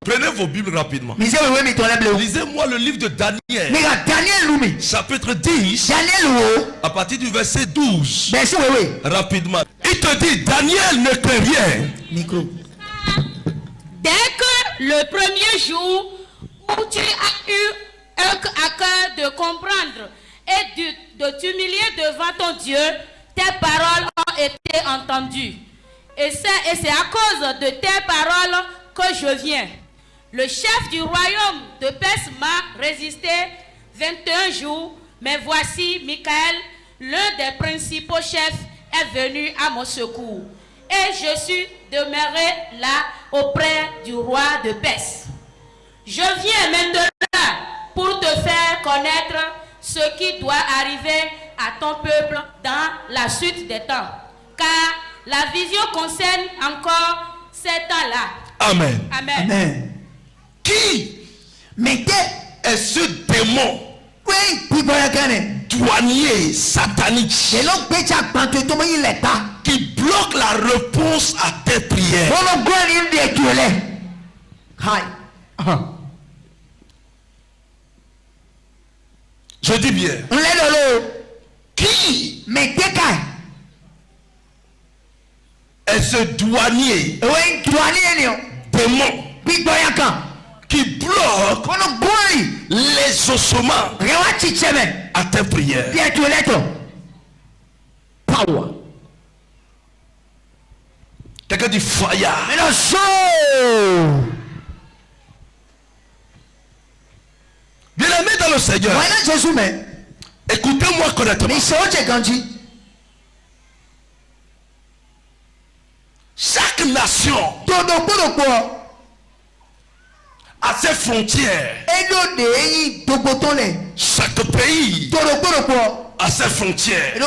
Prenez vos Bibles rapidement. Lisez-moi le livre de Daniel. Chapitre 10. À partir du verset 12. Rapidement. Il te dit, Daniel ne craint rien. Dès que le premier jour où tu as eu à cœur de comprendre et de t'humilier devant ton Dieu, tes paroles ont été entendues. Et c'est à cause de tes paroles que je viens. Le chef du royaume de Perse m'a résisté 21 jours, mais voici Michael, l'un des principaux chefs, est venu à mon secours. Et je suis demeuré là auprès du roi de Perse. Je viens maintenant pour te faire connaître ce qui doit arriver à ton peuple dans la suite des temps. Car la vision concerne encore ces temps-là. Amen. Amen. Amen. Qui est ce démon douanier satanique qui bloque la réponse à tes prières? Je dis bien. Qui est ce douanier démon qui bloque les ossements à tes prières? Quelqu'un dit fire. Bien-aimé dans le Seigneur, écoutez-moi correctement. Chaque nation a ses frontières. Chaque pays a ses frontières.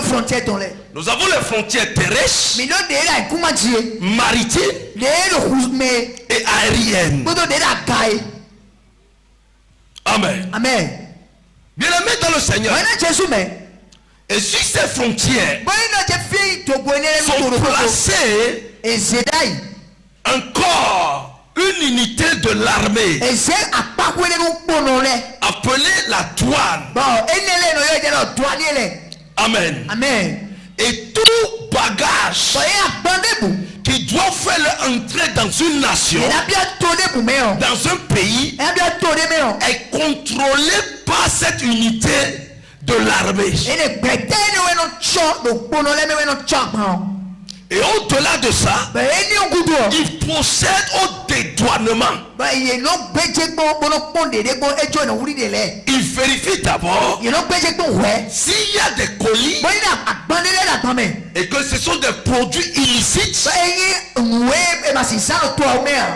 Nous avons les frontières terrestres, maritimes et aériennes. Amen. Bien-aimé dans le Seigneur. Et si ces frontières sont placées encore une unité de l'armée appelée la douane. Amen. Et tout bagage qui doit faire l'entrée dans une nation, dans un pays, est contrôlé par cette unité de l'armée. Et au-delà de ça, il procède au dédouanement. Il vérifie d'abord s'il y a des colis et que ce sont des produits illicites.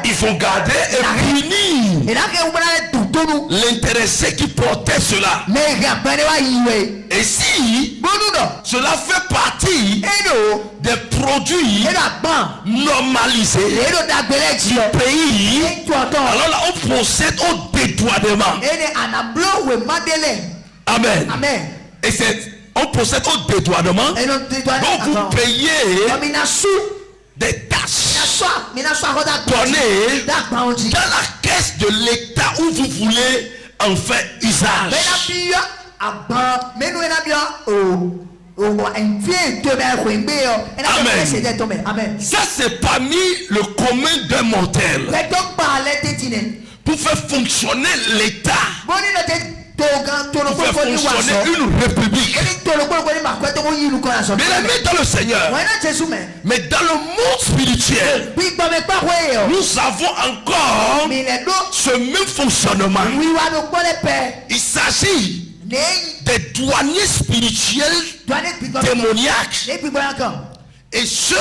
Il faut garder et punir l'intéressé qui portait cela. Et si cela fait partie des produits normalisés du pays, alors là on procède au dédouanement. Amen. Et on procède au dédouanement. Donc vous payez des taxes données dans la caisse de l'État où vous voulez en faire usage. Amen. Ça c'est parmi le commun d'un mortel. Pour faire fonctionner l'État, pour faire fonctionner une république. Bien-aimé dans le Seigneur, mais dans le monde spirituel, nous avons encore ce même fonctionnement. Il s'agit des douaniers spirituels démoniaques et ceux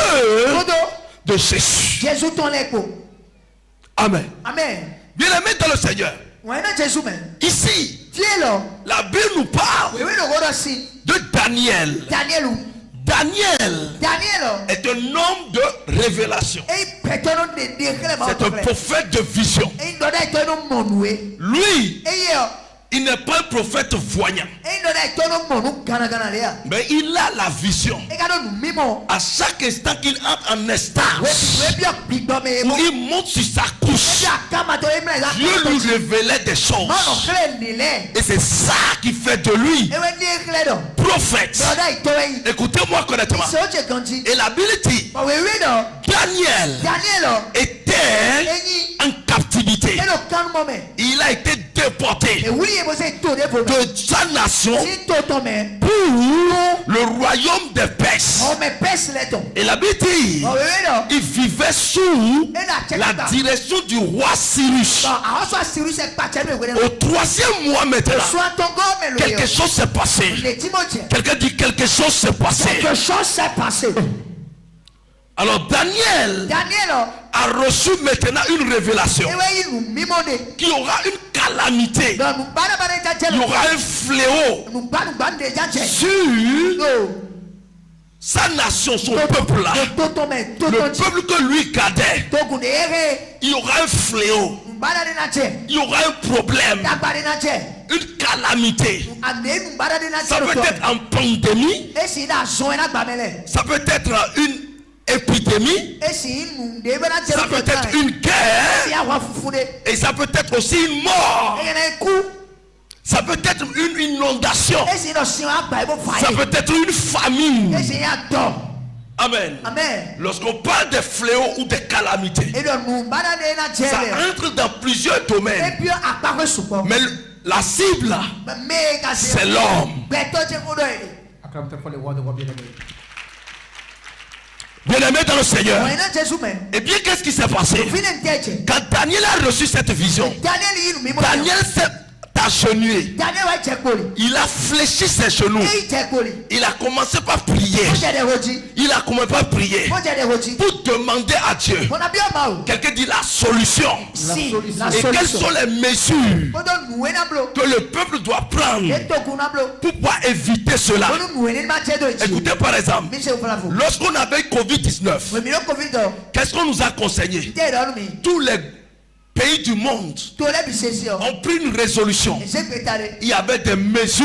de Jésus. Amen. Bien-aimé dans le Seigneur, ici la Bible nous parle de Daniel. Daniel est un homme de révélation. C'est un prophète de vision. Lui, il n'est pas un prophète voyant, mais il a la vision. À chaque instant qu'il entre en estase, où il monte sur sa couche, Dieu lui révélait des choses. Et c'est ça qui fait de lui prophète. Écoutez-moi correctement. Et la Bible dit, Daniel était en captivité. Il a été déporté de sa nation pour le royaume des Perses. Et la Bible dit, il vivait sous la direction du roi Cyrus. Au 3e mois maintenant, quelque chose s'est passé. Quelqu'un dit quelque chose s'est passé. Alors Daniel a reçu maintenant une révélation qu'il y aura une calamité, il y aura un fléau sur sa nation, son peuple là, le peuple que lui gardait. Il y aura un fléau, il y aura un problème, une calamité. Ça peut être en pandémie, ça peut être une épidémie, ça peut être une guerre, et ça peut être aussi une mort. Ça peut être une inondation, ça peut être une famine. Amen. Lorsqu'on parle de fléaux ou de calamités, ça entre dans plusieurs domaines. Mais la cible, c'est l'homme. Bien-aimé dans le Seigneur. Et bien, qu'est-ce qui s'est passé? Quand Daniel a reçu cette vision, Daniel s'est agenouillé. Il a fléchi ses genoux. Il a commencé par prier. Il a commencé par prier pour demander à Dieu. Quelqu'un dit la solution. Et quelles sont les mesures que le peuple doit prendre pour pouvoir éviter cela? Écoutez par exemple, lorsqu'on avait Covid-19, qu'est-ce qu'on nous a conseillé? Tous les pays du monde ont pris une résolution. Il y avait des mesures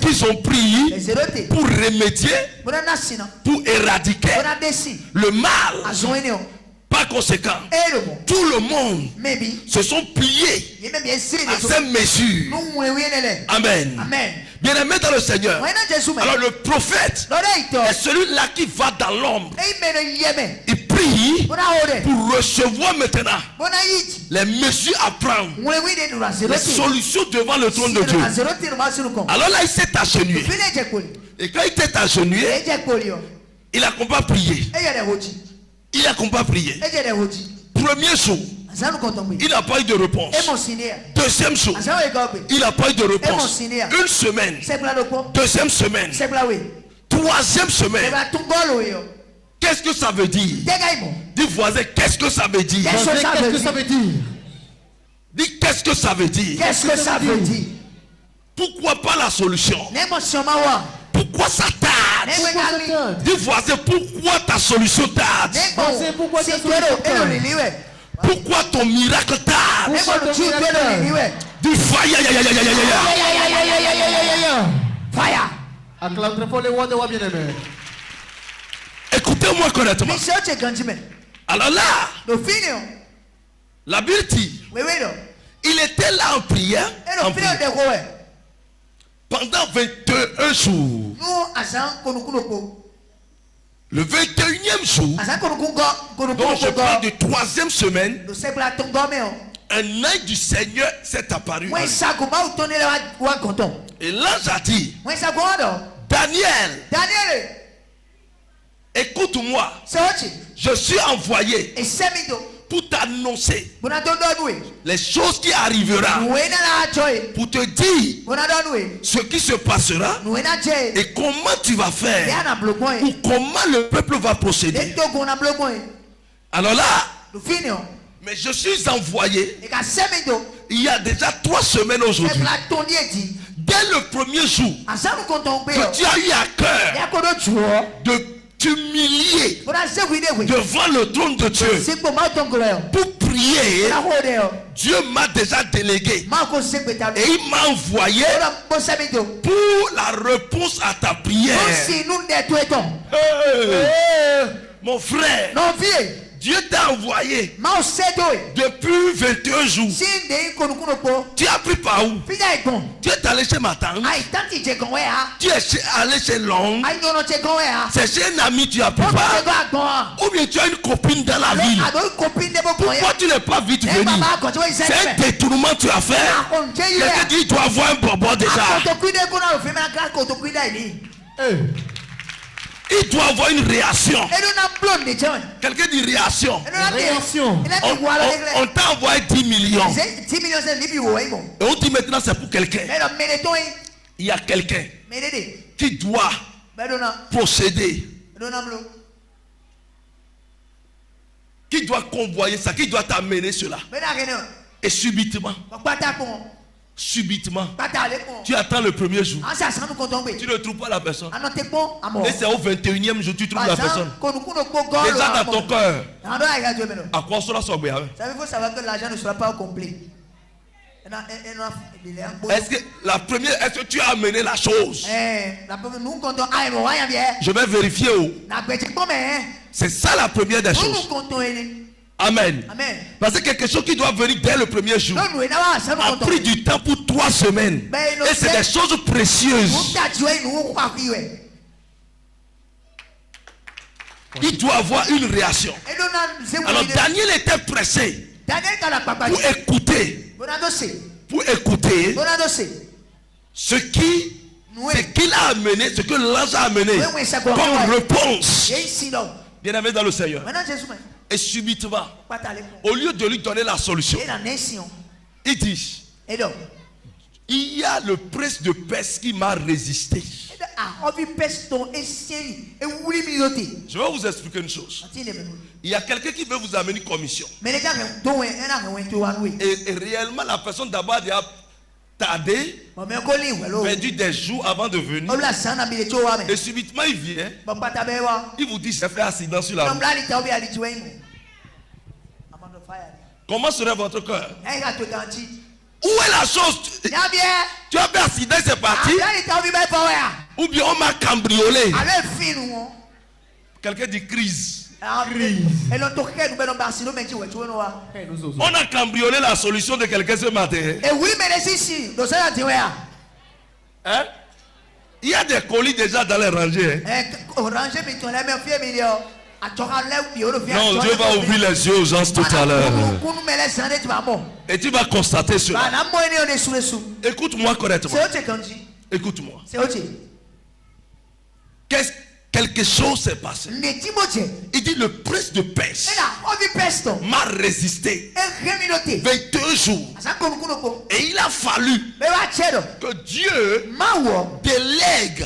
qu'ils ont prises pour remédier, pour éradiquer le mal. Par conséquent, tout le monde se sont pliés à ces mesures. Amen. Bien-aimé dans le Seigneur. Alors le prophète est celui-là qui va dans l'ombre. Il prie pour recevoir maintenant les mesures à prendre, les solutions devant le trône de Dieu. Alors là, il s'est agenouillé. Et quand il s'est agenouillé, il a compas prié. Il a compas prié. Premier jour, il n'a pas eu de réponse. Deuxième jour, il n'a pas eu de réponse. Une semaine. Deuxième semaine. Troisième semaine. Qu'est-ce que ça veut dire? Dis voisin, qu'est-ce que ça veut dire? Qu'est-ce que ça veut dire? Dis qu'est-ce que ça veut dire? Qu'est-ce que ça veut dire? Pourquoi pas la solution? Pourquoi ça tarde? Dis voisin, pourquoi ta solution tarde? Pourquoi ton miracle tarde? Dis fire. Fire. Acclame pour les rois de roi bien-aimé. Écoutez-moi correctement. Alors là, la Bible dit, il était là en prière, pendant 21 jours. Le 21e jour, donc je parle de 3e semaine, un ange du Seigneur s'est apparu. Et l'ange a dit, Daniel, écoute-moi, je suis envoyé pour t'annoncer les choses qui arriveront, pour te dire ce qui se passera et comment tu vas faire, ou comment le peuple va procéder. Alors là, mais je suis envoyé il y a déjà 3 semaines aujourd'hui. Dès le premier jour que tu as eu à cœur de t'humilier devant le trône de Dieu pour prier, Dieu m'a déjà délégué et il m'a envoyé pour la réponse à ta prière. Mon frère, Dieu t'a envoyé depuis 21 jours. Tu as pris par où? Tu es allé chez ma tante. Tu es allé chez l'oncle. C'est chez un ami tu as pris part. Ou bien tu as une copine dans la ville. Pourquoi tu n'es pas vite venu? C'est un détournement que tu as fait. Quelqu'un dit tu dois avoir un bobo déjà. Il doit avoir une réaction. Quelqu'un dit réaction. On t'a envoyé 10 millions. Et on dit maintenant c'est pour quelqu'un. Il y a quelqu'un qui doit procéder. Qui doit convoyer ça, qui doit t'amener cela. Et subitement, tu attends le premier jour. Tu ne trouves pas la personne. Et c'est au 21e jour tu trouves la personne. Déjà dans ton cœur. À quoi cela soit bien? Il faut savoir que l'argent ne sera pas complet. Est-ce que la première, est-ce que tu as amené la chose? Je vais vérifier où. C'est ça la première des choses. Amen. Parce que quelque chose qui doit venir dès le premier jour a pris du temps pour 3 semaines. Et c'est des choses précieuses. Il doit avoir une réaction. Alors Daniel était pressé pour écouter ce qu'il a amené, ce que l'ange a amené comme réponse. Bien-aimé dans le Seigneur. Et subitement, au lieu de lui donner la solution, il dit, il y a le prince de Perse qui m'a résisté. Je vais vous expliquer une chose. Il y a quelqu'un qui veut vous amener une commission. Et réellement, la personne d'abord a tardé, perdu des jours avant de venir. Et subitement, il vient. Il vous dit, j'ai fait accident sur la route. Comment serait votre cœur? Où est la chose? Tu as fait accident, c'est parti? Ou bien on m'a cambriolé? Quelqu'un dit crise. On a cambriolé la solution de quelqu'un ce matin. Hein? Il y a des colis déjà dans les rangées. Non, Dieu va ouvrir les yeux aux gens tout à l'heure. Et tu vas constater cela. Écoute-moi correctement. Écoute-moi. Quelque chose s'est passé. Il dit le prince de Perse m'a résisté 22 jours. Et il a fallu que Dieu délègue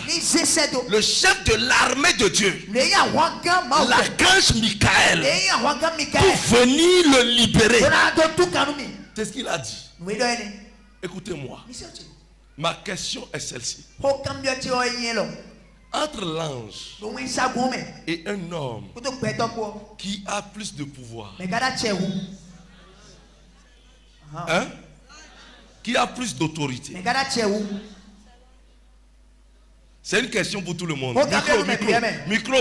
le chef de l'armée de Dieu, l'archange Michael, pour venir le libérer. C'est ce qu'il a dit. Écoutez-moi. Ma question est celle-ci. Entre l'ange et un homme qui a plus de pouvoir, hein? Qui a plus d'autorité, c'est une question pour tout le monde.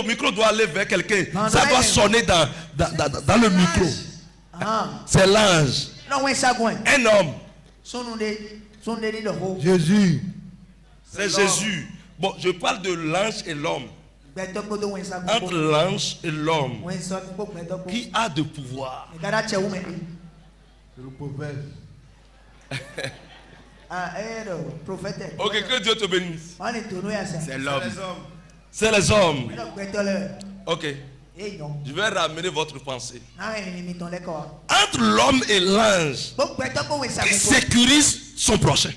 Micro doit aller vers quelqu'un. Ça doit sonner dans le micro. C'est l'ange. Un homme. Jésus. C'est Jésus. Bon, je parle de l'ange et l'homme. Entre l'ange et l'homme, qui a de pouvoir? C'est le prophète. Ok, que Dieu te bénisse. C'est l'homme. C'est les hommes. Ok. Je vais ramener votre pensée. Entre l'homme et l'ange, qui sécurise son prochain.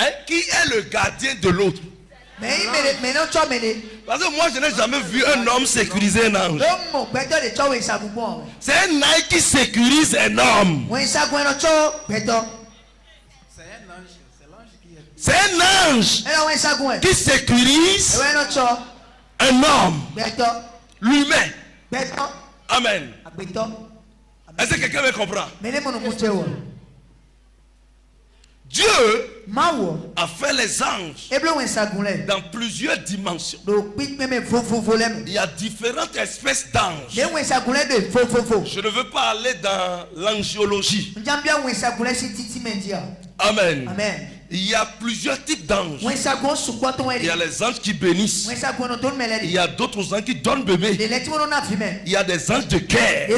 Hein? Qui est le gardien de l'autre? Parce que moi je n'ai jamais vu un homme sécuriser un ange. C'est un ange qui sécurise un homme. C'est un ange qui sécurise un homme. L'humain. Amen. Est-ce que quelqu'un me comprend? Dieu a fait les anges dans plusieurs dimensions. Il y a différentes espèces d'anges. Je ne veux pas aller dans l'angiologie. Amen. Amen. Il y a plusieurs types d'anges. Il y a les anges qui bénissent. Il y a d'autres anges qui donnent bébé. Il y a des anges de guerre.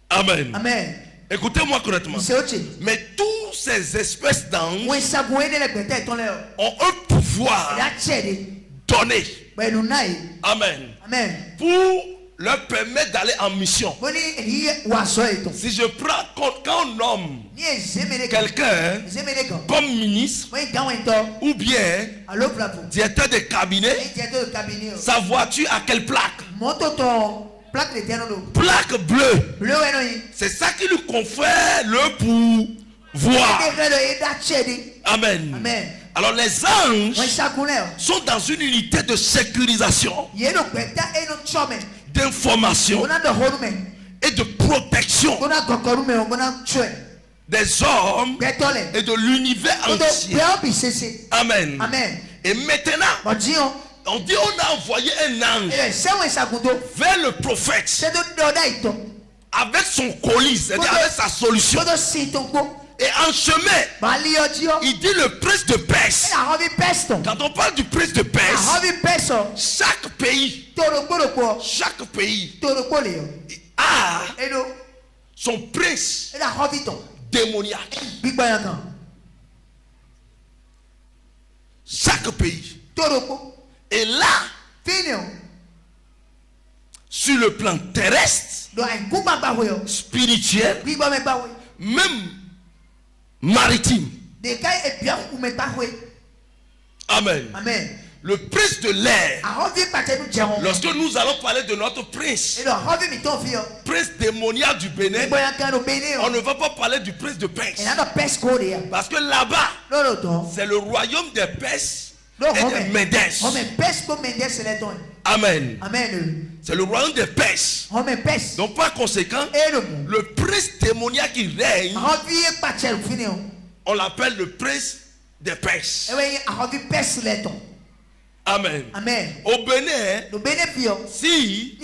Amen. Amen. Écoutez-moi correctement. Mais toutes ces espèces d'anges ont un pouvoir donné. Amen. Amen. Pour leur permettre d'aller en mission. Si je prends, quand on nomme quelqu'un comme ministre ou bien directeur de cabinet, sa voiture a quelle plaque? Plaque bleue. C'est ça qui lui confère le pouvoir. Amen. Amen. Alors les anges sont dans une unité de sécurisation, d'information et de protection des hommes et de l'univers entier. Amen. Amen. Et maintenant, on dit on a envoyé un ange vers le prophète avec son colis, c'est-à-dire avec sa solution. Et en chemin, il dit le prince de Perse. Quand on parle du prince de Perse, chaque pays a son prince démoniaque. Chaque pays. Et là, sur le plan terrestre, spirituel, même maritime. Amen. Amen. Le prince de l'air. Lorsque nous allons parler de notre prince, prince démoniaque du Bénin, on ne va pas parler du prince de Perse. Parce que là-bas, c'est le royaume des Perses et des Médès. Amen. Amen. C'est le royaume des Perses. Donc par conséquent, le prince démoniaque qui règne, on l'appelle le prince des Perses. Amen. Amen. Au Bénin, si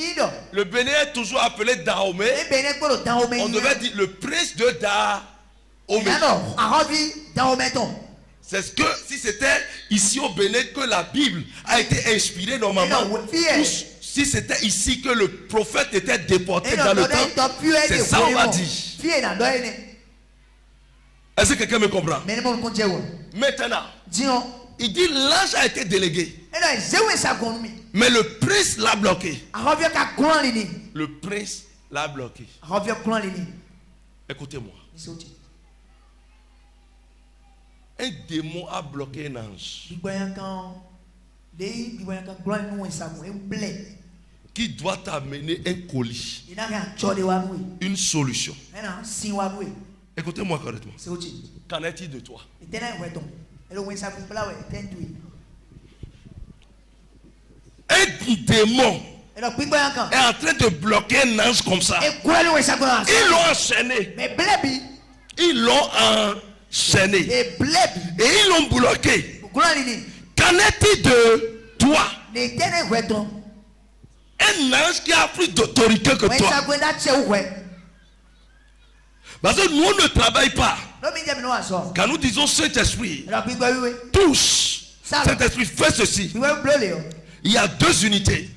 le Bénin est toujours appelé Dahomey, on devait dire le prince de Dahomey. C'est ce que si c'était ici au Bénin que la Bible a été inspirée normalement, ou si c'était ici que le prophète était déporté dans le temps, c'est ça on va dire. Est-ce que quelqu'un me comprend? Maintenant, il dit l'ange a été délégué, mais le prince l'a bloqué. Le prince l'a bloqué. Écoutez-moi. Un démon a bloqué un ange qui doit t'amener un colis, une solution. Écoutez-moi correctement. Qu'en est-il de toi? Un démon est en train de bloquer un ange comme ça. Ils l'ont enchaîné. Ils l'ont enchaîné. Et ils l'ont bloqué. Qu'en est-il de toi? Un ange qui a plus d'autorité que toi. Parce que nous ne travaillons pas. Quand nous disons Saint-Esprit, touche. Saint-Esprit fait ceci. Il y a deux unités.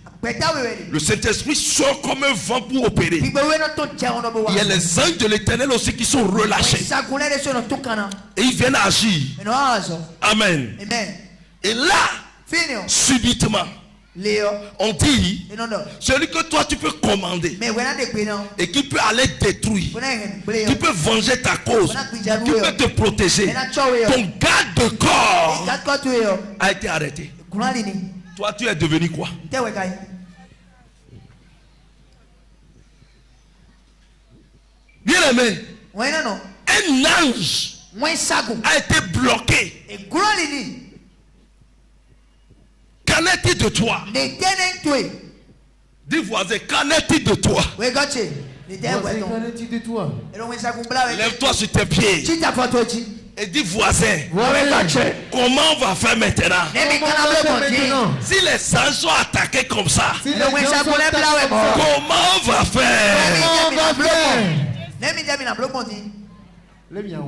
Le Saint-Esprit sort comme un vent pour opérer. Il y a les anges de l'Éternel aussi qui sont relâchés. Et ils viennent agir. Amen. Et là, subitement, on dit, celui que toi tu peux commander et qui peut aller détruire, qui peut venger ta cause, qui peut te protéger, ton garde de corps a été arrêté. Toi tu es devenu quoi? Bien aimé, un ange a été bloqué. Qu'en est-il de toi? Dis voisin, qu'en est-il de toi? Qu'en est-il de toi? Lève-toi sur tes pieds. Et dit voisin, comment on va faire maintenant? Si les anges sont attaqués comme ça, comment on va faire?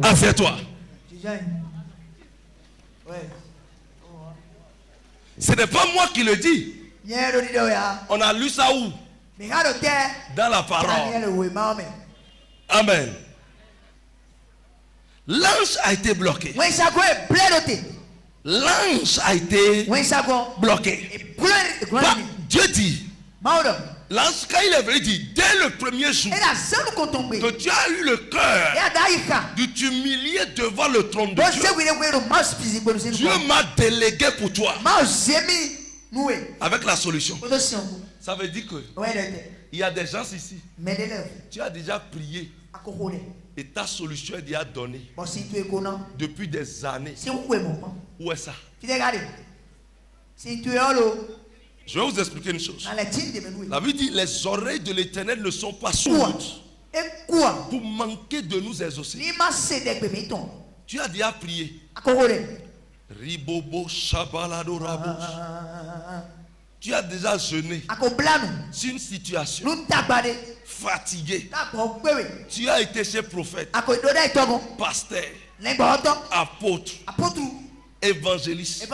Assieds-toi. Ce n'est pas moi qui le dis. On a lu ça où? Dans la parole. Amen. L'ange a été bloqué. L'ange a été bloqué. Dieu dit, l'ange, quand il est venu, dit, dès le premier jour, que tu as eu le cœur de t'humilier devant le trône de Dieu, Dieu m'a délégué pour toi avec la solution. Ça veut dire que il y a des gens ici, tu as déjà prié et ta solution est déjà donnée depuis des années. Où est ça? Je vais vous expliquer une chose. La Bible dit, les oreilles de l'Éternel ne sont pas sourdes pour manquer de nous exaucer. Tu as déjà prié. Ribobo Shabalado Rabo. Tu as déjà jeûné sur une situation fatigué. Tu as été chez prophète, pasteur, apôtre, évangéliste.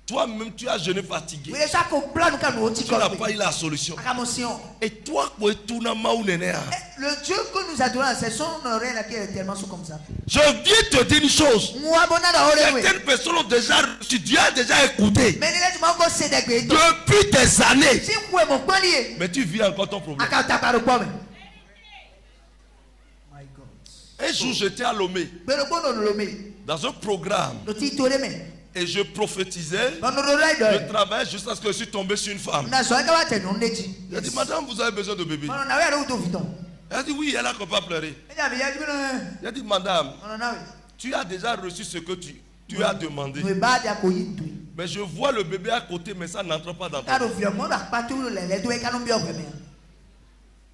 Toi-même, tu as jeûné fatigué. Tu n'as pas eu la solution. Et toi, le Dieu que nous adorons, c'est son oreille qui est tellement comme ça. Je viens te dire une chose. Certaines personnes ont déjà reçu, Dieu a déjà écouté depuis des années. Mais tu vis encore ton problème. Un jour, j'étais à Lomé dans un programme. Et je prophétisais, je travaillais jusqu'à ce que je suis tombé sur une femme. Elle a dit, madame, vous avez besoin de bébé. Elle a dit, oui, elle a pas pleuré. Elle a dit, madame, tu as déjà reçu ce que tu as demandé. Mais je vois le bébé à côté, mais ça n'entre pas dans ton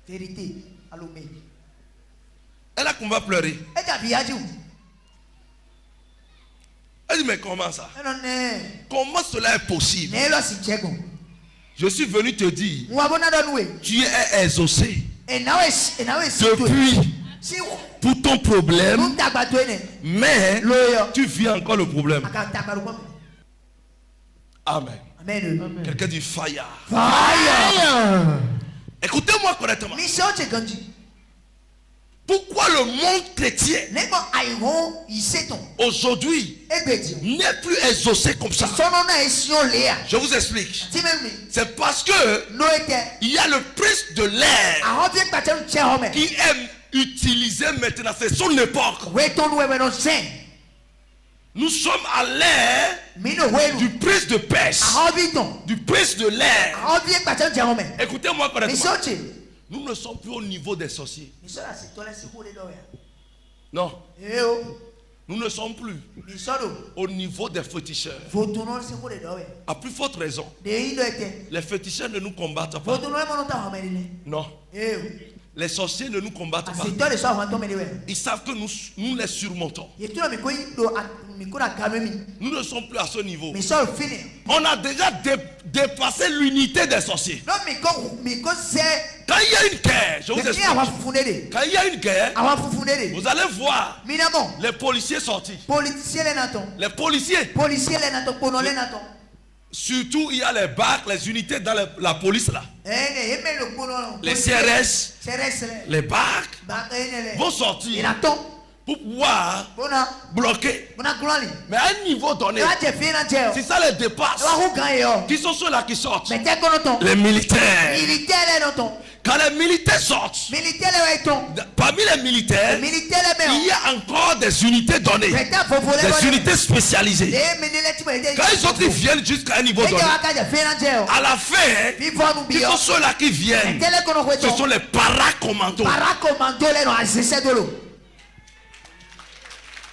vérité. Elle a qu'on va pleurer. Elle dit, mais comment ça? Comment cela est possible? Je suis venu te dire, tu es exaucé depuis pour ton problème, mais tu vis encore le problème. Amen. Quelqu'un dit fire. Écoutez-moi correctement. Pourquoi le monde chrétien aujourd'hui n'est plus exaucé comme ça? Je vous explique. C'est parce que il y a le prince de l'air qui aime utiliser maintenant, c'est son époque. Nous sommes à l'ère du prince de Perse, du prince de l'air. Écoutez-moi correctement. Nous ne sommes plus au niveau des sorciers. Non. Nous ne sommes plus au niveau des féticheurs. À plus forte raison. Les féticheurs ne nous combattent pas. Non. Les sorciers ne nous combattent pas. Ils savent que nous les surmontons. Nous ne sommes plus à ce niveau. On a déjà dépassé l'unité des sorciers. Quand il y a une guerre, je vous explique. Quand il y a une guerre, vous allez voir les policiers sortis. Les policiers. Surtout, il y a les BAC, les unités dans la police là. Les CRS, les BAC vont sortir pour pouvoir bloquer. Mais à un niveau donné, si ça les dépasse, qui sont ceux-là qui sortent? Les militaires. Quand les militaires sortent, parmi les militaires, il y a encore des unités données, des unités spécialisées. Quand ils autres ils viennent jusqu'à un niveau donné, à la fin, qui sont ceux-là qui viennent, ce sont les paracommandos.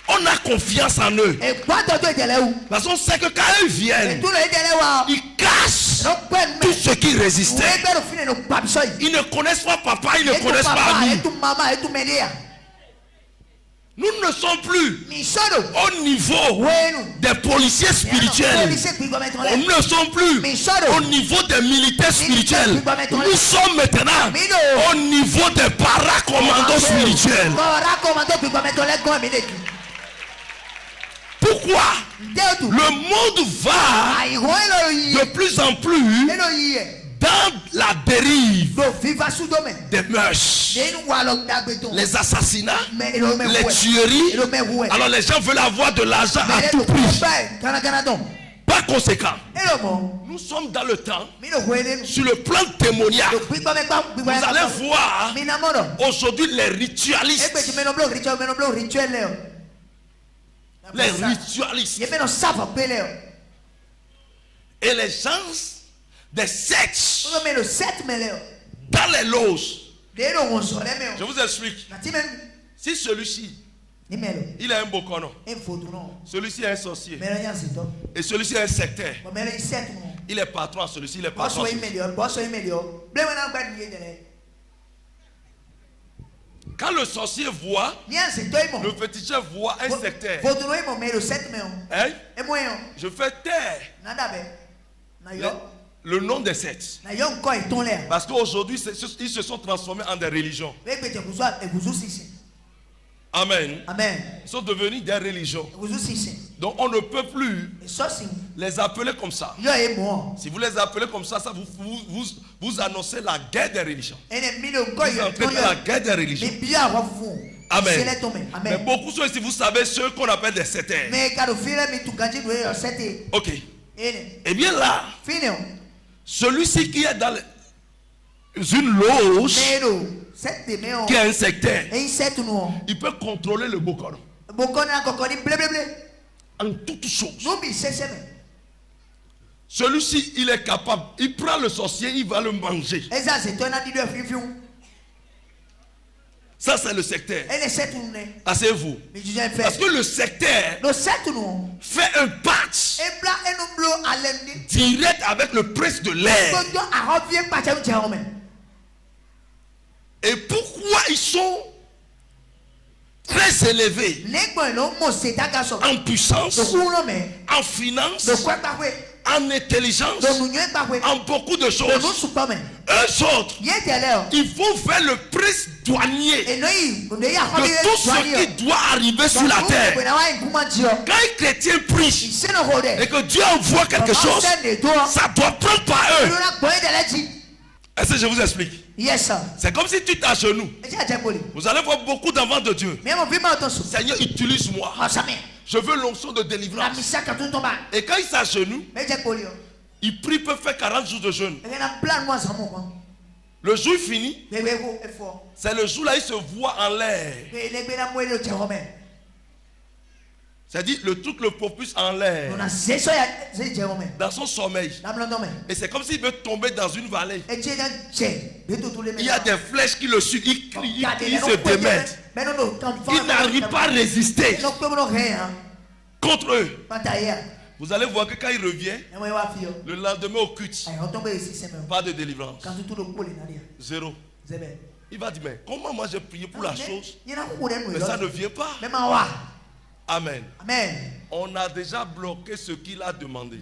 On a confiance en eux. Parce qu'on sait que quand ils viennent, ils cassent tout ce qui résistait. Ils ne connaissent pas papa, ils ne connaissent pas nous. Nous ne sommes plus au niveau des policiers spirituels. Nous ne sommes plus au niveau des militaires spirituels. Nous sommes maintenant au niveau des paracommandos spirituels. Pourquoi? Le monde va de plus en plus dans la dérive des mœurs, les assassinats, les tueries. Alors les gens veulent avoir de l'argent à tout prix. Par conséquent, nous sommes dans le temps, sur le plan témoignage, vous allez voir aujourd'hui les ritualistes. Les ritualistes et les gens des sectes dans les loges. Je vous explique. Si celui-ci il a un bokono, celui-ci est un sorcier et celui-ci est un sectaire, il est patron à celui-ci, il est patron à celui-ci. Quand le sorcier voit, le féticheur voit un sectaire, hein? Je fais taire le nom des sectes. Parce qu'aujourd'hui, ils se sont transformés en des religions. Amen. Ils sont devenus des religions. Donc on ne peut plus les appeler comme ça. Si vous les appelez comme ça, vous annoncez la guerre des religions. Vous entrez dans la guerre des religions. Amen. Mais beaucoup sont ici, vous savez, ceux qu'on appelle des sectaires. Ok. Et bien là, celui-ci qui est dans une loge, qui est un sectaire, il peut contrôler le bokono en toutes choses. Celui-ci, il est capable, il prend le sorcier, il va le manger. Ça, c'est le sectaire. Asseyez-vous. Parce que le sectaire fait un patch direct avec le prince de l'air. Et pourquoi ils sont très élevés en puissance, en finance, en intelligence, en beaucoup de choses? Eux autres, ils vont vers le prince douanier de tout ce qui doit arriver sur la terre. Quand un chrétien prie et que Dieu envoie quelque chose, ça doit prendre par eux. Est-ce que je vous explique? C'est comme si tu t'agenouilles. Vous allez voir beaucoup d'enfants de Dieu. Seigneur, utilise-moi. Je veux l'onction de délivrance. Et quand il s'agenouille, il prie, peut faire 40 jours de jeûne. Le jour fini, c'est le jour là il se voit en l'air. C'est-à-dire le truc le propulse en l'air dans son sommeil. Et c'est comme s'il veut tomber dans une vallée. Il y a des flèches qui le suivent. Il crie, il se démène. Il n'arrive pas à résister contre eux. Vous allez voir que quand il revient, le lendemain au culte, pas de délivrance. Zéro. Il va dire, mais comment moi j'ai prié pour la chose, mais ça ne vient pas. Amen. On a déjà bloqué ce qu'il a demandé.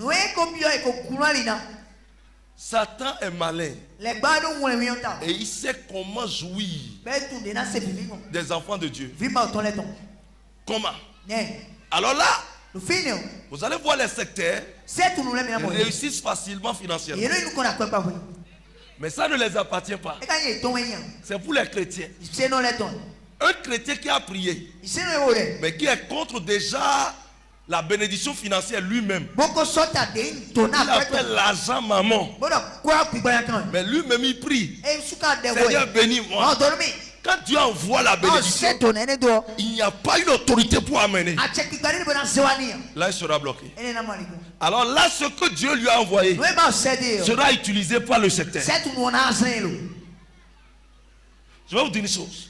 Satan est malin. Et il sait comment jouir des enfants de Dieu. Comment? Alors là, vous allez voir les sectaires réussissent facilement financièrement. Mais ça ne les appartient pas. C'est pour les chrétiens. Un chrétien qui a prié, mais qui est contre déjà la bénédiction financière lui-même. Il appelle l'argent maman. Mais lui-même il prie. Seigneur, bénis-moi. Quand Dieu envoie la bénédiction, il n'y a pas une autorité pour amener. Là, il sera bloqué. Alors là, ce que Dieu lui a envoyé sera utilisé par le secteur. Je vais vous dire une chose.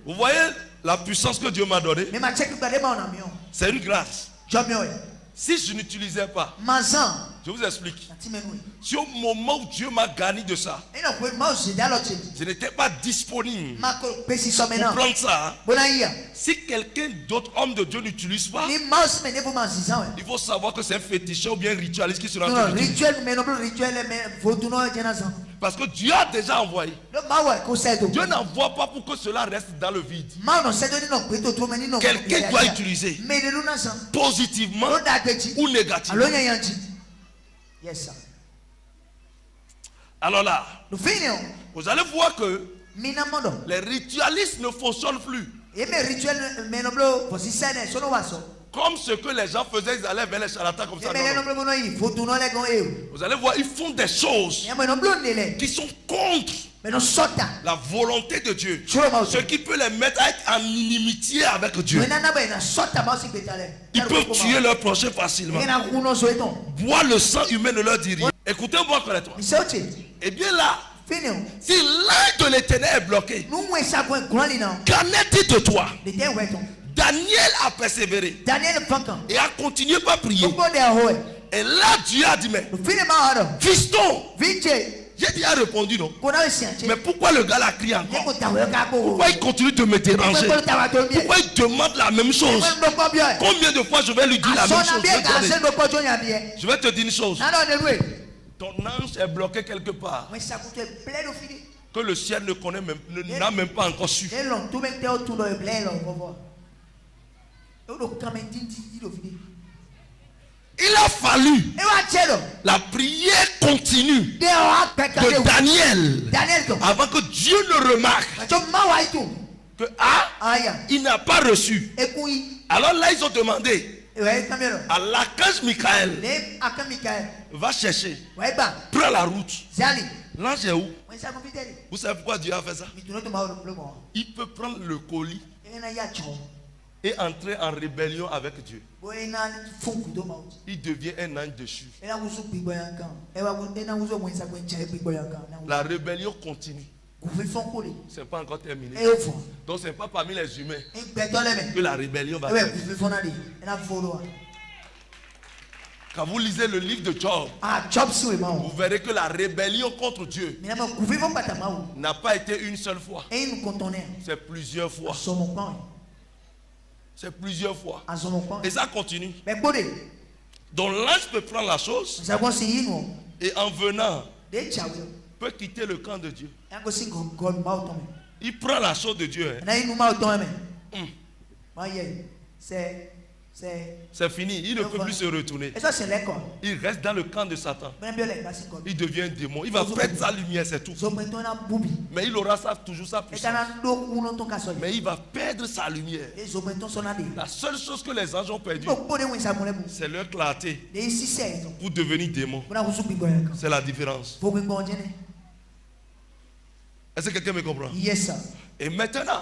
Vous voyez la puissance que Dieu m'a donnée? C'est une grâce. Si je n'utilisais pas, je vous explique. Si au moment où Dieu m'a garni de ça, je n'étais pas disponible pour prendre ça. Si quelqu'un d'autre, homme de Dieu, n'utilise pas, il faut savoir que c'est un féticheur ou bien un ritualiste qui sera en train d'utiliser. Parce que Dieu a déjà envoyé. Dieu n'envoie pas pour que cela reste dans le vide. Quelqu'un doit utiliser positivement ou négativement. Alors là, vous allez voir que les ritualistes ne fonctionnent plus. Comme ce que les gens faisaient, ils allaient vers les charlatans comme ça. Vous allez voir, ils font des choses qui sont contre la volonté de Dieu. Ce qui peut les mettre à être en inimitié avec Dieu. Ils peuvent tuer leur prochain facilement. Boire le sang humain ne leur dit rien. Écoutez-moi correctement. Et bien là, si l'œil de l'Éternel est bloqué, qu'en est-il de toi? Daniel a persévéré et a continué par prier. Et là, Dieu a dit, mais fiston, j'ai déjà répondu non. Mais pourquoi le gars l'a crié encore? Pourquoi il continue de me déranger? Pourquoi il demande la même chose? Combien de fois je vais lui dire la même chose? Je vais te dire une chose. Ton ange est bloqué quelque part que le ciel ne connaît même, n'a même pas encore su. Il a fallu la prière continue de Daniel avant que Dieu ne remarque que il n'a pas reçu. Alors là ils ont demandé à l'archange Michael, va chercher, prends la route. L'ange est où? Vous savez pourquoi Dieu a fait ça? Il peut prendre le colis et entrer en rébellion avec Dieu. Il devient un ange déchu. La rébellion continue. Ce n'est pas encore terminé. Donc ce n'est pas parmi les humains que la rébellion va faire. Quand vous lisez le livre de Job, vous verrez que la rébellion contre Dieu n'a pas été une seule fois. C'est plusieurs fois. C'est plusieurs fois. Et ça continue. Donc l'ange peut prendre la chose et en venant peut quitter le camp de Dieu. Il prend la chose de Dieu. C'est fini, il ne peut plus se retourner. Il reste dans le camp de Satan. Il devient un démon. Il va perdre sa lumière, c'est tout. Mais il aura toujours sa puissance. Mais il va perdre sa lumière. La seule chose que les anges ont perdu, c'est leur clarté pour devenir démon. C'est la différence. Est-ce que quelqu'un me comprend? Et maintenant,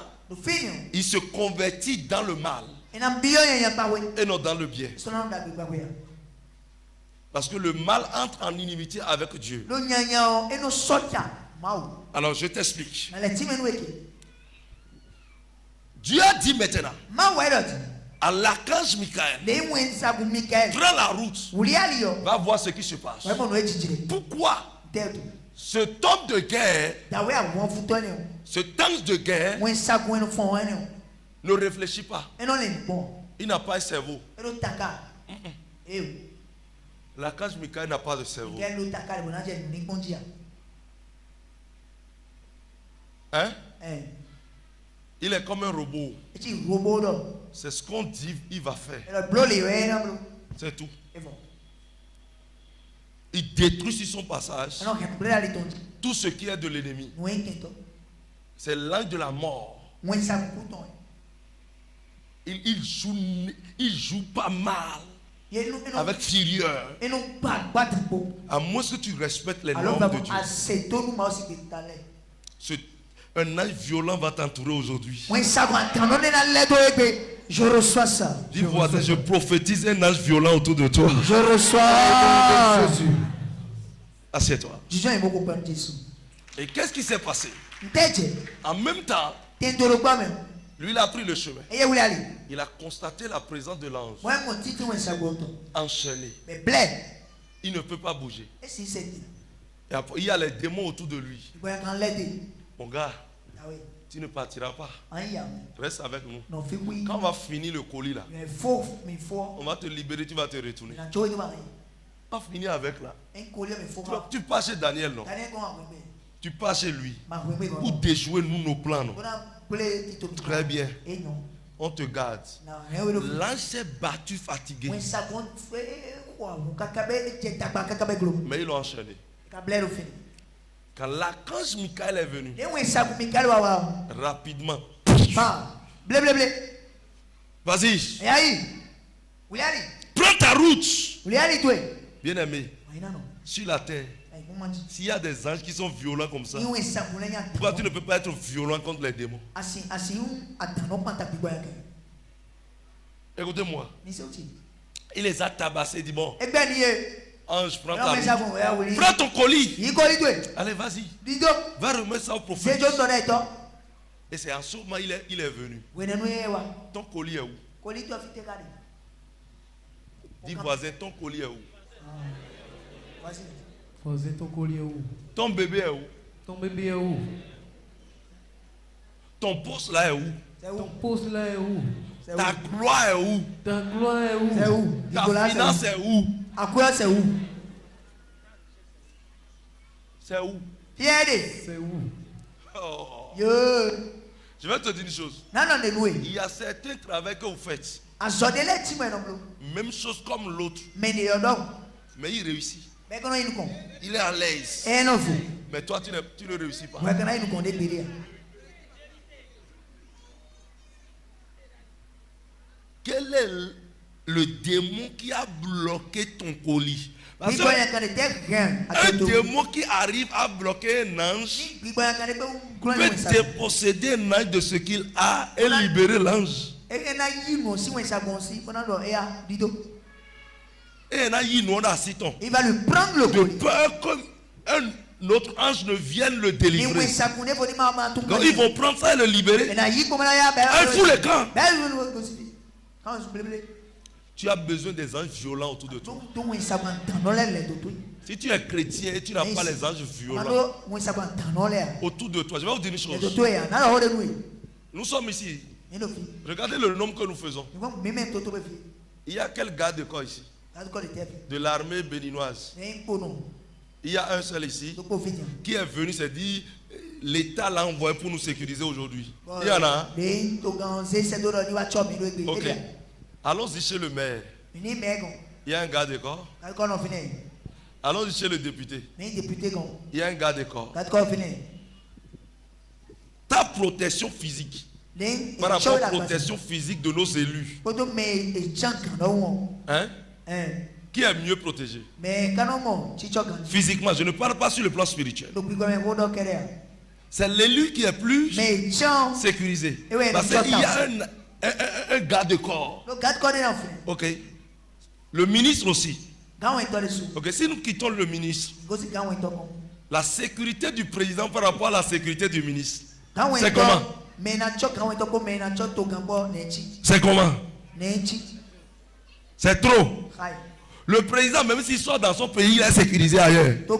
il se convertit dans le mal et non dans le bien. Parce que le mal entre en inimitié avec Dieu. Alors je t'explique. Dieu a dit maintenant à l'archange Michael, prends la route, va voir ce qui se passe. Pourquoi cet homme de guerre, cet ange de guerre ne réfléchit pas? Il n'a pas un cerveau. L'archange Michael n'a pas de cerveau. Hein? Il est comme un robot. C'est ce qu'on dit, il va faire. C'est tout. Il détruit sur son passage tout ce qui est de l'ennemi. C'est l'ange de la mort. Il joue pas mal. Avec fureur. À moins que tu respectes les normes de Dieu. Un ange violent va t'entourer aujourd'hui. Je reçois ça. Dis voisin, je prophétise un ange violent autour de toi. Je reçois. Assieds-toi. Et qu'est-ce qui s'est passé? En même temps, Lui, il a pris le chemin. Il a constaté la présence de l'ange. Enchaîné. Il ne peut pas bouger. Et après, il y a les démons autour de lui. Mon gars, tu ne partiras pas. Reste avec nous. Quand on va finir le colis là, on va te libérer, tu vas te retourner. On va finir avec là. Tu pars chez Daniel, non? Tu pars chez lui. Pour déjouer nous nos plans, non? Très bien. On te garde. L'ange s'est battu fatigué. Mais ils l'ont enchaîné. Quand l'archange Michael est venu, rapidement, vas-y, prends ta route. Bien aimé, sur la terre, s'il y a des anges qui sont violents comme ça, pourquoi tu ne peux pas être violent contre les démons? Écoutez-moi, il les a tabassés, il dit bon, ange, prends ta route. Prends ton colis. Allez, vas-y. Va remettre ça au prophète. Et c'est en ce moment il est venu. Ton colis est où? Dis voisin, ton colis est où? Voisin, ton colis est où? Ton bébé est où? Ton bébé est où? Ton poste là est où? Ton poste là est où? Ta gloire est où? Ta gloire est où? Ta finance est où? C'est où? C'est où? C'est où? Oh. Je vais te dire une chose. Il y a certains travaux que vous faites. Même chose comme l'autre. Mais il réussit. Il est à l'aise. Mais toi, tu ne réussis pas. Quel est le démon qui a bloqué ton colis? Parce que un démon qui arrive à bloquer un ange peut déposséder un ange de ce qu'il a et libérer l'ange. Et il va lui prendre le colis. De peur qu'un autre ange ne vienne le délivrer. Donc ils vont prendre ça et le libérer. Un fou les camps. Tu as besoin des anges violents autour de toi. Si tu es chrétien et tu n'as pas les anges violents autour de toi, je vais vous dire une chose. Nous sommes ici. Regardez le nombre que nous faisons. Il y a quel garde de corps ici? De l'armée béninoise. Il y a un seul ici qui est venu se dire l'État l'a envoyé pour nous sécuriser aujourd'hui. Il y en a. Ok. Allons-y chez le maire. Il y a un garde de corps. Allons-y chez le député. Il y a un garde de corps. Ta protection physique par rapport à la protection physique de nos élus. Hein? Qui est mieux protégé? Physiquement, je ne parle pas sur le plan spirituel. C'est l'élu qui est plus sécurisé. Parce qu'il y a un garde de corps. Ok. Le ministre aussi. Ok. Si nous quittons le ministre, la sécurité du président par rapport à la sécurité du ministre, c'est comment? C'est comment? C'est trop. Le président, même s'il sort dans son pays, il est sécurisé ailleurs. Ou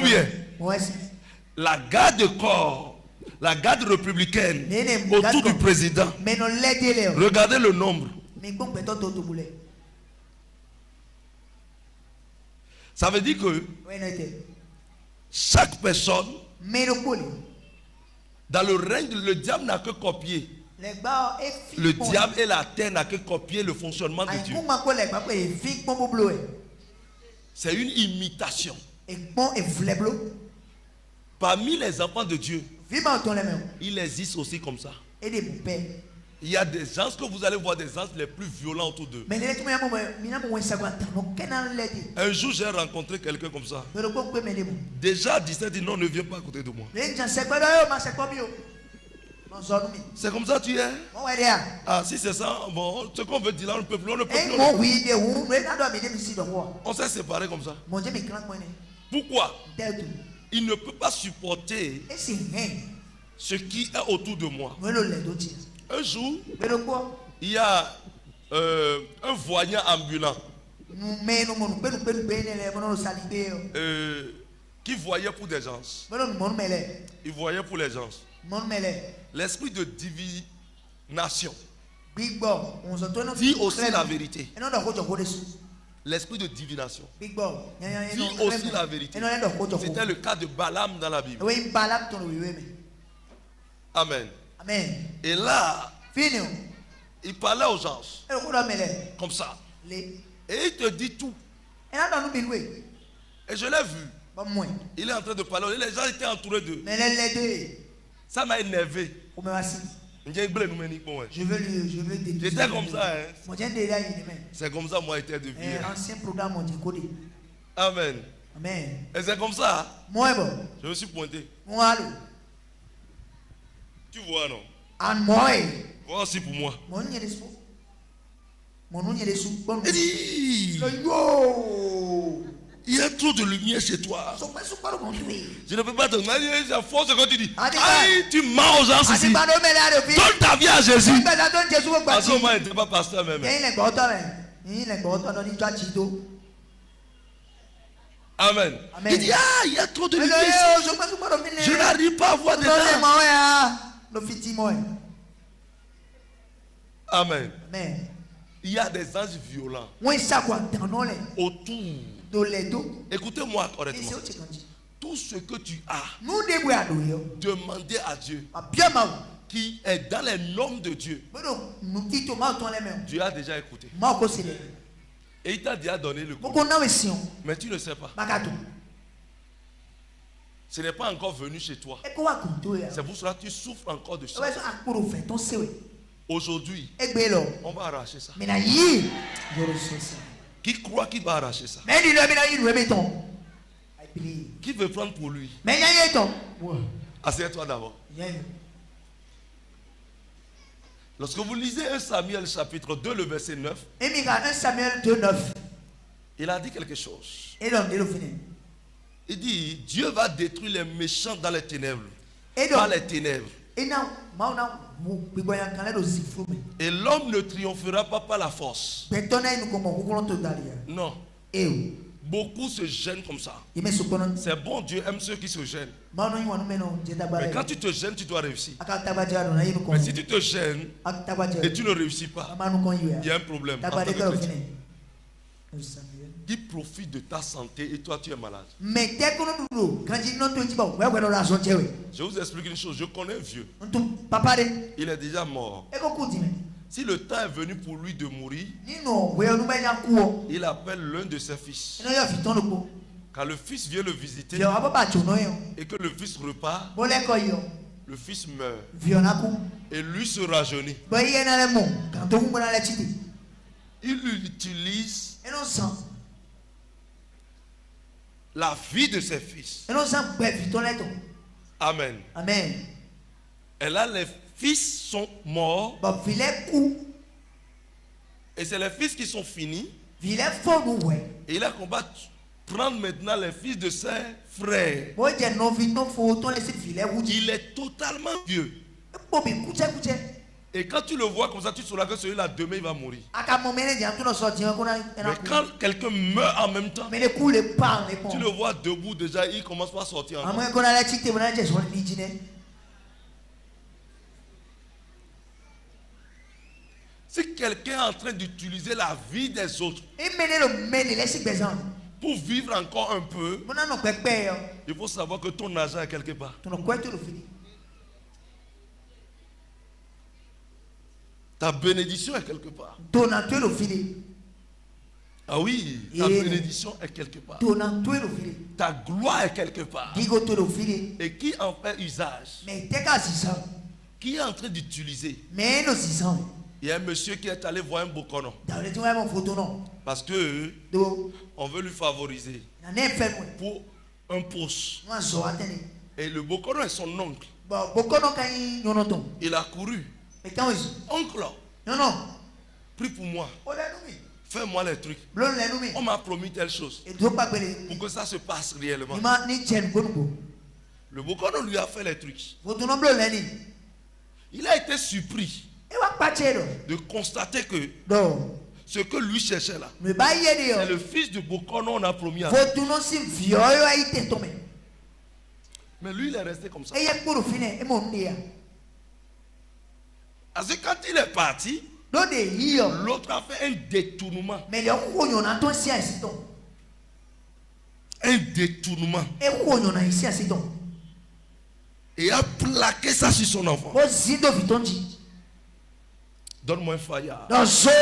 bien, la garde de corps, la garde républicaine autour du président. Regardez le nombre. Ça veut dire que chaque personne, dans le règne, le diable n'a que copié. Le diable et la terre n'a que copié le fonctionnement de Dieu. C'est une imitation. Parmi les enfants de Dieu, il existe aussi comme ça. Il y a des gens que vous allez voir, des gens les plus violents autour d'eux. Un jour, j'ai rencontré quelqu'un comme ça. Déjà à 17 ans, dit non, ne viens pas à côté de moi. C'est comme ça tu es? Ah, si c'est ça, bon, ce qu'on veut dire là, on ne peut plus. On s'est séparés comme ça. Pourquoi? Il ne peut pas supporter ce qui est autour de moi. Un jour, il y a un voyant ambulant qui voyait pour des gens. Il voyait pour les gens. L'esprit de divination dit aussi la vérité. L'esprit de divination dit aussi la vérité. C'était le cas de Balaam dans la Bible. Amen. Et là, il parlait aux gens comme ça. Et il te dit tout. Et je l'ai vu. Il est en train de parler. Les gens étaient entourés d'eux. Ça m'a énervé. Je veux j'étais comme ça. C'est comme ça, moi, j'étais devenu. Amen. Et c'est comme ça. Je me suis pointé. Tu vois, non? Voilà aussi pour moi. Il dit, il y a trop de lumière chez toi. Je ne peux pas te demander. C'est faux ce que tu dis. Aïe, tu mens aux gens ici. Donne ta vie à Jésus. À ce moment, il n'était pas pasteur même. Amen. Il dit, ah, il y a trop de lumière ici. Je n'arrive pas à voir dedans. Amen. Il y a des anges violents autour. Écoutez-moi correctement. Tout ce que tu as demandé à Dieu, qui est dans les normes de Dieu, Dieu a déjà écouté. Et il t'a déjà donné le coup. Mais tu ne sais pas. Ce n'est pas encore venu chez toi. C'est pour cela que tu souffres encore de ça. Aujourd'hui, on va arracher ça. Qui croit qu'il va arracher ça? Qui veut prendre pour lui? Assieds-toi d'abord. Lorsque vous lisez 1 Samuel chapitre 2, le verset 9, il a dit quelque chose. Il dit, Dieu va détruire les méchants dans les ténèbres. Dans les ténèbres. Et l'homme ne triomphera pas par la force. Non. Beaucoup se gênent comme ça. C'est bon, Dieu aime ceux qui se gênent. Mais quand tu te gênes, tu dois réussir. Mais si tu te gênes et tu ne réussis pas, il y a un problème. Qui profite de ta santé et toi tu es malade. Je vous explique une chose, je connais un vieux. Il est déjà mort. Si le temps est venu pour lui de mourir, il appelle l'un de ses fils. Quand le fils vient le visiter et que le fils repart, le fils meurt et lui se rajeunit. Il utilise la vie de ses fils. Amen. Et là, les fils sont morts. Et c'est les fils qui sont finis. Et il a combattu prendre maintenant les fils de ses frères. Il est totalement vieux. Et quand tu le vois comme ça, tu sauras que celui-là, demain, il va mourir. Mais quand quelqu'un meurt en même temps, tu le vois debout déjà, il commence pas à sortir encore. Si quelqu'un est en train d'utiliser la vie des autres pour vivre encore un peu, il faut savoir que ton argent est quelque part. Ta bénédiction est quelque part. Ah oui, ta bénédiction est quelque part. Ta gloire est quelque part. Et qui en fait usage? Qui est en train d'utiliser? Il y a un monsieur qui est allé voir un Bokono. Parce que on veut lui favoriser pour un poste. Et le Bokono est son oncle. Il a couru. Oncle, prie pour moi. Fais-moi les trucs. On m'a promis telle chose. Pour que ça se passe réellement. Le Bokono lui a fait les trucs. Votre nom bleu l'année. Il a été surpris Et va partir. de constater que Donc, ce que lui cherchait là, me bailler c'est de. le fils de Bokono, on a promis à Votre nom si vieux a été tombé. Mais lui, il est resté comme ça. Et il y a pour finir. Et mon dia. Parce que quand il est parti, Donc des lions. l'autre a fait un détournement. Mais les couillons ont ton si ici donc. Un détournement. Et couillons ont ici ici donc. Et a plaqué ça sur son enfant. Vos zido vitonji. Donne-moi un fire. Dans zone.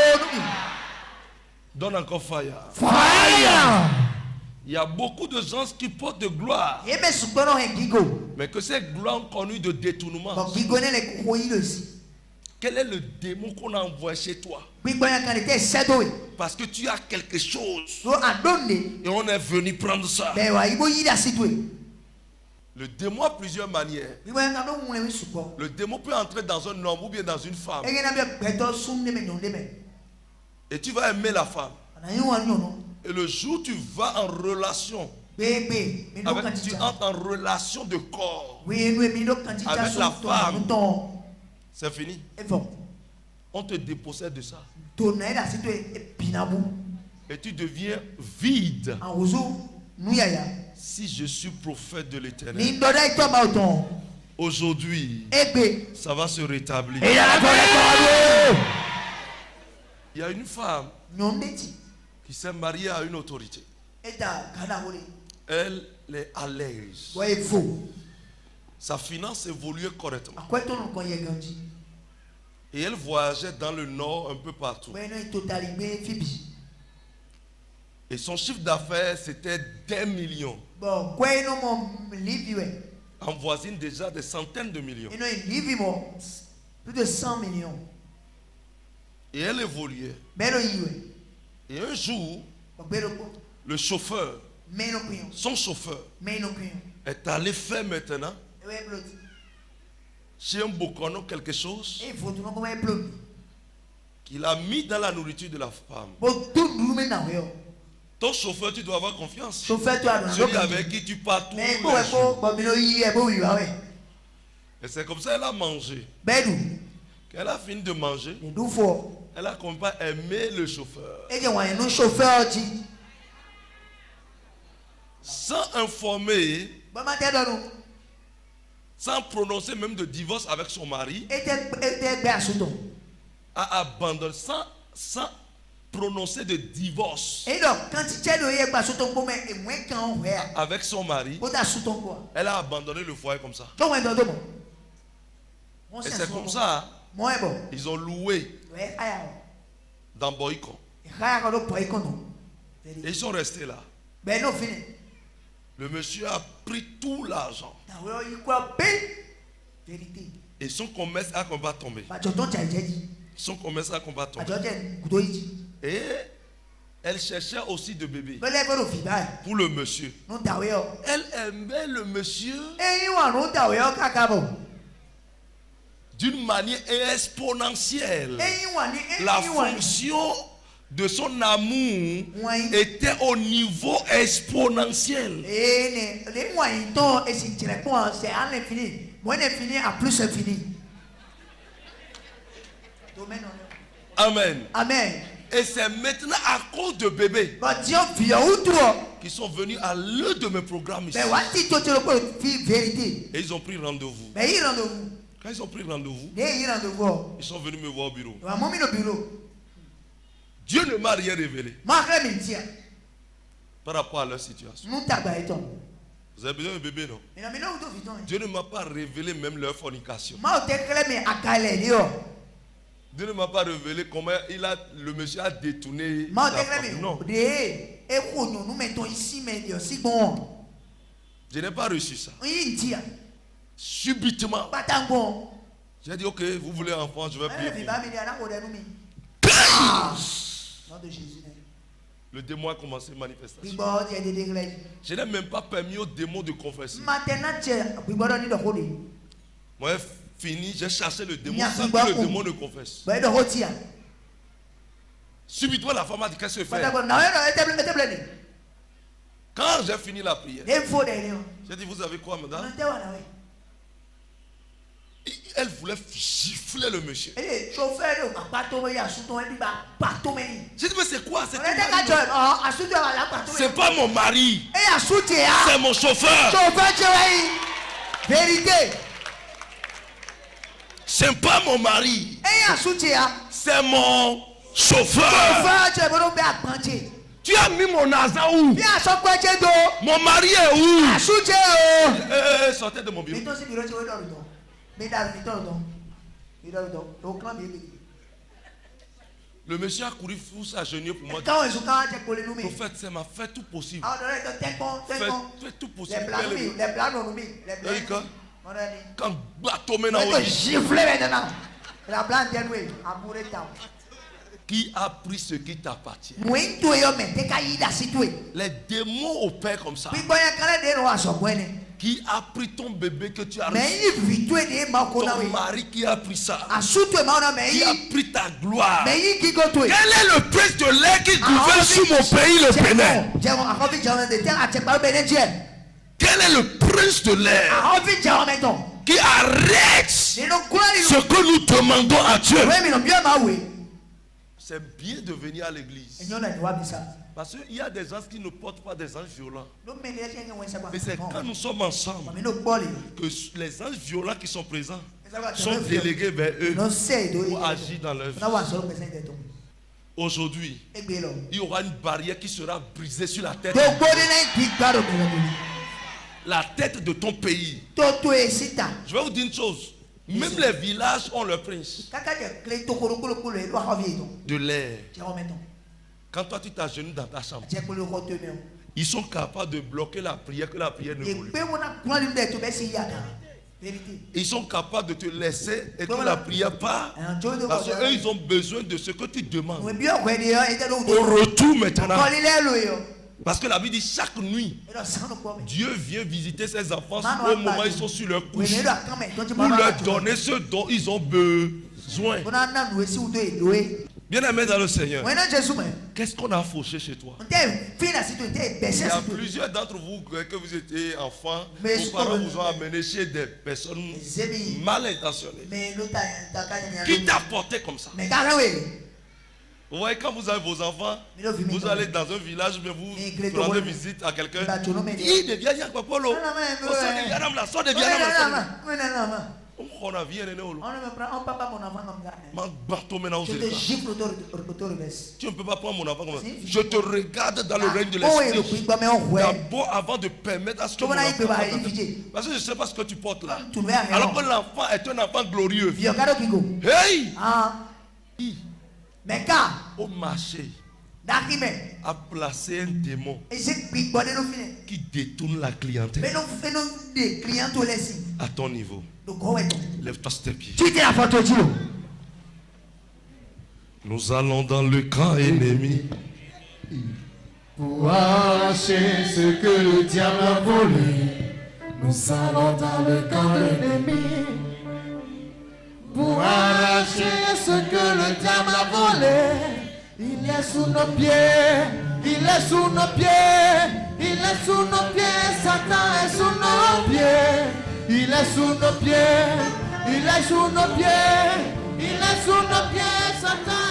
Donne encore fire. Fire. Il y a beaucoup de gens qui portent de gloire. Et bien souvent on est gigo. Mais que ces gloires ont connu de détournement. Donc gigo n'est les couilles aussi. Quel est le démon qu'on a envoyé chez toi? Parce que tu as quelque chose. Et on est venu prendre ça. Le démon a plusieurs manières. Le démon peut entrer dans un homme ou bien dans une femme. Et tu vas aimer la femme. Et le jour où tu vas en relation, tu entres en relation de corps avec la femme, c'est fini. On te dépossède de ça. Et tu deviens vide. Si je suis prophète de l'Éternel, aujourd'hui, ça va se rétablir. Il y a une femme qui s'est mariée à une autorité. Elle est à l'aise. Sa finance évoluait correctement. Et elle voyageait dans le nord un peu partout. Et son chiffre d'affaires, c'était des millions. En voisine déjà des centaines de millions. Plus de 100 millions. Et elle évoluait. Et un jour, le chauffeur, son chauffeur, est allé faire maintenant chez un Bokono quelque chose qu'il a mis dans la nourriture de la femme. Ton chauffeur, tu dois avoir confiance. Celui avec qui tu pars tous les jours. Et c'est comme ça qu'elle a mangé. Quand elle a fini de manger, elle a comme pas aimé le chauffeur. Sans informer, sans prononcer même de divorce avec son mari, a abandonné, sans prononcer de divorce avec son mari, elle a abandonné le foyer comme ça. Et c'est comme ça, ils ont loué dans Boycon. Et ils sont restés là. Le monsieur a pris tout l'argent. Et son commerce a combat tombé. Son commerce a combat tombé. Et elle cherchait aussi de bébés pour le monsieur. Elle aimait le monsieur d'une manière exponentielle. La fonction de son amour était au niveau exponentiel. Amen. Amen. Et c'est maintenant à cause de bébés qui sont venus à l'un de mes programmes ici. Et ils ont pris rendez-vous. Quand ils ont pris rendez-vous, ils sont venus me voir au bureau. Dieu ne m'a rien révélé par rapport à leur situation. Vous avez besoin d'un bébé, non? Dieu ne m'a pas révélé même leur fornication. Dieu ne m'a pas révélé comment le monsieur a détourné la femme. Non. Je n'ai pas reçu ça. Subitement, j'ai dit, ok, vous voulez un enfant, je vais prier pour vous. Le démon a commencé à manifester. Je n'ai même pas permis au démon de confesser. Moi, fini, j'ai chassé le démon sans que le démon ne confesse. Subitement, la femme a dit, qu'est-ce que je fais? Quand j'ai fini la prière, j'ai dit, vous avez quoi, madame? Elle voulait gifler le monsieur. J'ai dit, mais c'est quoi? C'est pas mon mari. C'est mon chauffeur. Vérité. C'est pas mon mari. C'est mon chauffeur. Tu as mis mon argent où? Mon mari est où? Sortez de mon bureau. Le monsieur a couru fou s'agenouiller pour moi. Prophète, c'est m'a fait tout possible. Fais tout possible. Quand bateau maintenant. Qui a pris ce qui t'appartient? Les démons opèrent comme ça. Qui a pris ton bébé que tu as reçu? Ton mari qui a pris ça. Qui a pris ta gloire? Quel est le prince de l'air qui gouverne sur mon pays, le Bénin? Quel est le prince de l'air qui arrête ce que nous demandons à Dieu? C'est bien de venir à l'église. Parce qu'il y a des gens qui ne portent pas des anges violents. Mais c'est quand nous sommes ensemble que les anges violents qui sont présents sont délégués vers eux pour agir dans leur vie. Aujourd'hui, il y aura une barrière qui sera brisée sur la tête. La tête de ton pays. Je vais vous dire une chose. Même les villages ont leur prince de l'air. Quand toi tu t'agenouilles dans ta chambre, ils sont capables de bloquer la prière, que la prière ne vole pas. Ils sont capables de te laisser et que la prière part. Parce qu'eux ils ont besoin de ce que tu demandes. Au retour maintenant. Parce que la Bible dit chaque nuit, Dieu vient visiter ses enfants au moment où ils sont sur leur couche pour leur donner ce dont ils ont besoin. Bien-aimé dans le Seigneur, qu'est-ce qu'on a fauché chez toi? Il y a plusieurs d'entre vous que vous étiez enfants, vos parents vous ont amené chez des personnes mal intentionnées. Qui t'a porté comme ça? Vous voyez, quand vous avez vos enfants, vous allez dans un village, mais vous rendez visite à quelqu'un. Il devient un papolo. On a vu un énorme. Tu ne peux pas prendre mon enfant comme ça. Je te regarde dans le règne de l'esprit. D'abord, avant de permettre à ce que mon enfant. Parce que je ne sais pas ce que tu portes là. Alors que l'enfant est un enfant glorieux. Hey! Au marché, a placé un démon qui détourne la clientèle à ton niveau. Lève-toi sur tes pieds. Nous allons dans le camp ennemi pour arracher ce que le diable a volé. Nous allons dans le camp ennemi pour arracher ce que le diable a volé. Il est sous nos pieds, il est sous nos pieds, il est sous nos pieds, Satan est sous nos pieds. Il est sous nos pieds, il est sous nos pieds, il est sous nos pieds, Satan.